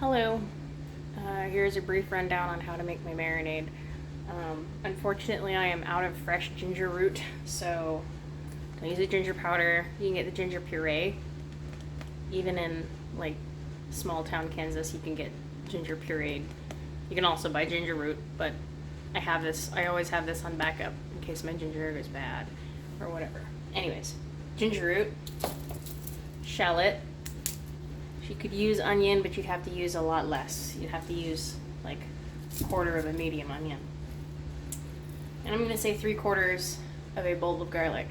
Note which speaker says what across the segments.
Speaker 1: Hello. Here's a brief rundown on how to make my marinade. Unfortunately, I am out of fresh ginger root, so don't use the ginger powder. You can get the ginger puree. Even in like small town Kansas, you can get ginger pureed. You can also buy ginger root, but I always have this on backup in case my ginger goes bad or whatever. Anyways, ginger root, shallot. You could use onion, but you'd have to use a lot less. You'd have to use like a quarter of a medium onion. And I'm going to say 3/4 of a bulb of garlic.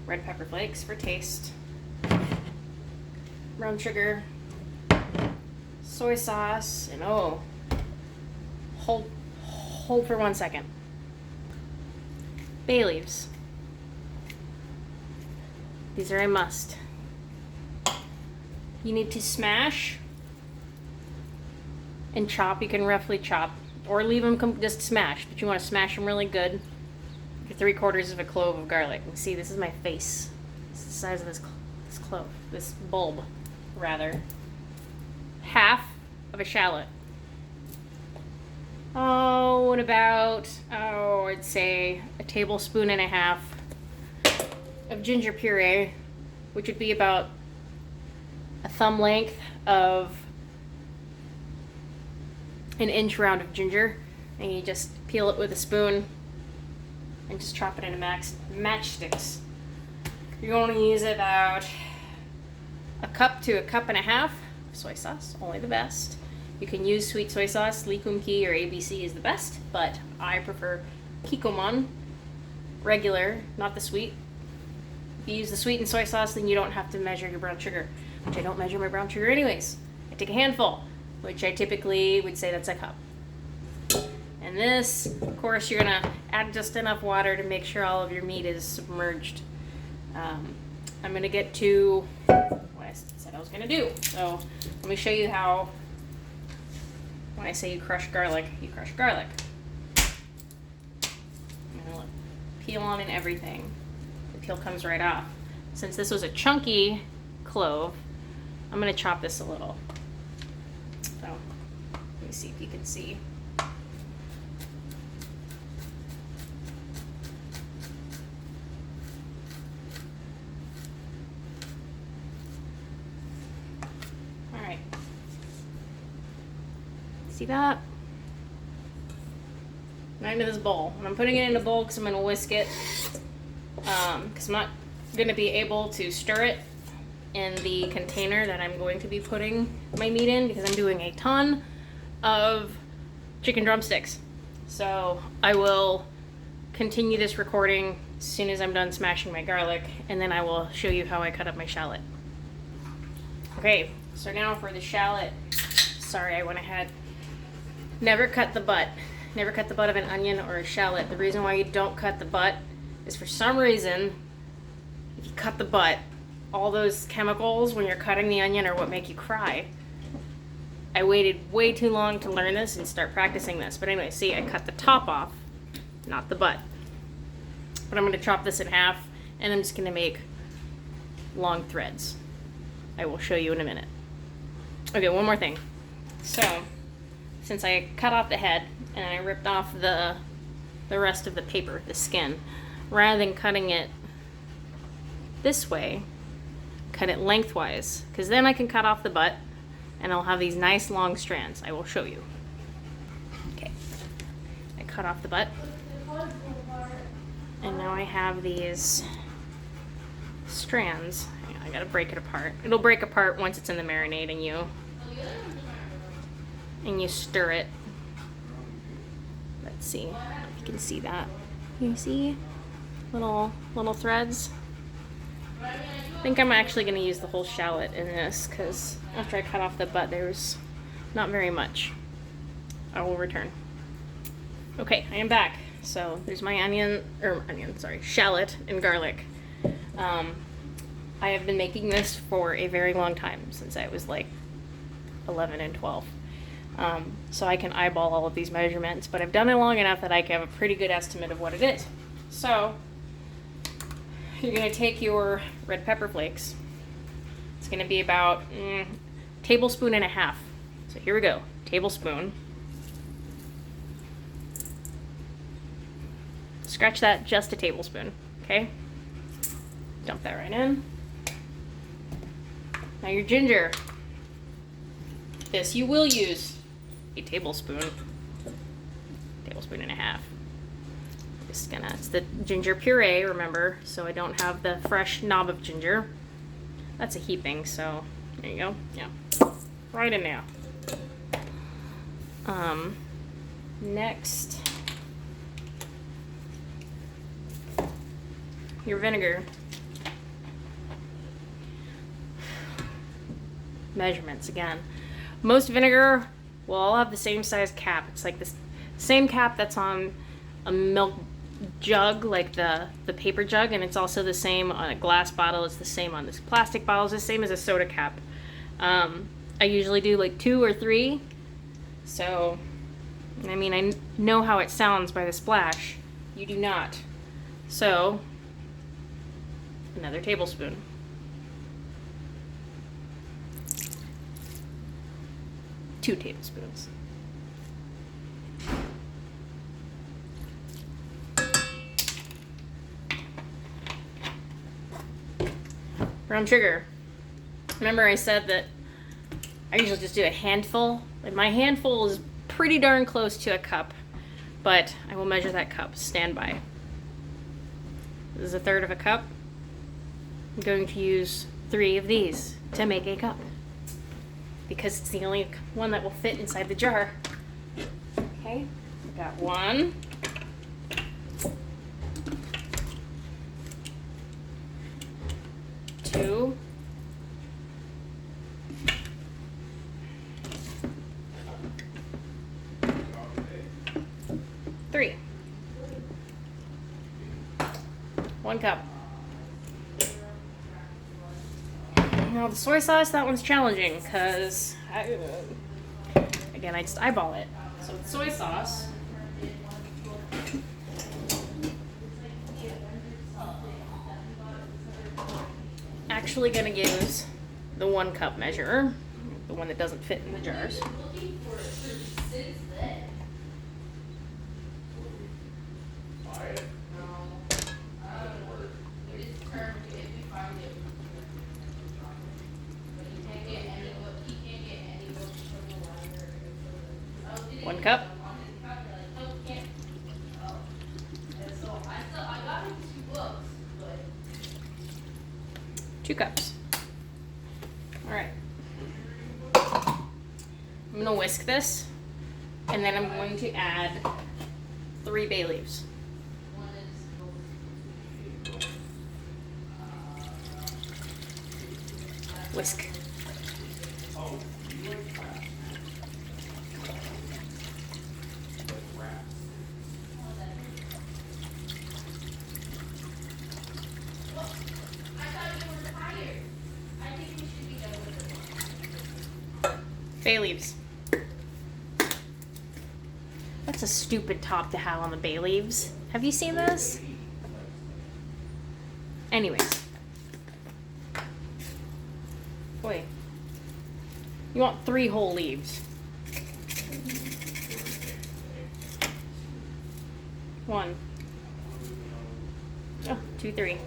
Speaker 1: Red pepper flakes for taste. Brown sugar. Soy sauce. And hold for 1 second. Bay leaves. These are a must. You need to smash and chop. You can roughly chop or leave them just smashed, but you want to smash them really good. For 3/4 of a clove of garlic. You see, this is my face. It's the size of this clove, this bulb, rather. Half of a shallot. And about, I'd say a tablespoon and a half of ginger puree, which would be about a thumb length of an inch round of ginger, and you just peel it with a spoon and just chop it into matchsticks. You're going to use about a cup to a cup and a half of soy sauce, only the best. You can use sweet soy sauce, Likumki or ABC is the best, but I prefer Kikkoman, regular, not the sweet. If you use the sweetened soy sauce, then you don't have to measure your brown sugar, which I don't measure my brown sugar anyways. I take a handful, which I typically would say that's a cup. And this, of course, you're gonna add just enough water to make sure all of your meat is submerged. I'm gonna get to what I said I was gonna do. So let me show you how, when I say you crush garlic, you crush garlic. I'm gonna peel on and everything. The peel comes right off. Since this was a chunky clove, I'm gonna chop this a little. So let me see if you can see. All right. See that? Right into this bowl. And I'm putting it in a bowl because I'm gonna whisk it. Because I'm not gonna be able to stir it in the container that I'm going to be putting my meat in, because I'm doing a ton of chicken drumsticks. So I will continue this recording as soon as I'm done smashing my garlic, and then I will show you how I cut up my shallot. Okay, so now for the shallot. Sorry, I went ahead. Never cut the butt. Never cut the butt of an onion or a shallot. The reason why you don't cut the butt is, for some reason, if you cut the butt, all those chemicals when you're cutting the onion are what make you cry. I waited way too long to learn this and start practicing this. But anyway, see, I cut the top off, not the butt. But I'm going to chop this in half, and I'm just going to make long threads. I will show you in a minute. Okay, one more thing. So, since I cut off the head and I ripped off the rest of the paper, the skin, rather than cutting it this way, cut it lengthwise, because then I can cut off the butt and I'll have these nice long strands. I will show you. Okay, I cut off the butt, and now I have these strands. Hang on, I gotta break it apart. It'll break apart once it's in the marinade and you stir it. Let's see if you can see that. You see little threads? I think I'm actually going to use the whole shallot in this, because after I cut off the butt, there's not very much. I will return. Okay, I am back. So there's my shallot and garlic. I have been making this for a very long time, since I was like 11 and 12. So I can eyeball all of these measurements, but I've done it long enough that I can have a pretty good estimate of what it is. So you're going to take your red pepper flakes, It's gonna be about tablespoon and a half. So here we go, tablespoon. Scratch that, just a tablespoon, okay? Dump that right in. Now your ginger. This you will use a tablespoon and a half. Just gonna, it's the ginger puree, remember, so I don't have the fresh knob of ginger. That's a heaping, so there you go, yeah. Right in there. Next, your vinegar. Measurements again. Most vinegar will all have the same size cap. It's like this same cap that's on a milk jug, like the paper jug, and it's also the same on a glass bottle. It's the same on this plastic bottle. It's the same as a soda cap. I usually do like 2 or 3. So, I mean, I know how it sounds by the splash. You do not. So, another tablespoon. Two tablespoons. Brown sugar. Remember I said that I usually just do a handful. Like my handful is pretty darn close to a cup, but I will measure that cup. Stand by. This is a third of a cup. I'm going to use 3 of these to make a cup, because it's the only one that will fit inside the jar. Okay, got 1. 2. 3. 1 cup. Now the soy sauce, that one's challenging because again, I just eyeball it. So with soy sauce, actually gonna use the 1 cup measure, the one that doesn't fit in the jars. One cup. 2 cups. All right. I'm gonna whisk this, and then I'm going to add 3 bay leaves. Whisk. Bay leaves. That's a stupid top to have on the bay leaves. Have you seen this? Anyways. Wait. You want 3 whole leaves. 1. Oh, 2, 3.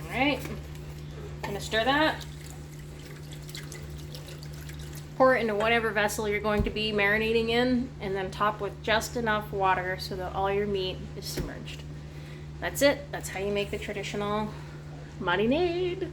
Speaker 1: Alright, I'm gonna stir that. Pour it into whatever vessel you're going to be marinating in, and then top with just enough water so that all your meat is submerged. That's it. That's how you make the traditional marinade.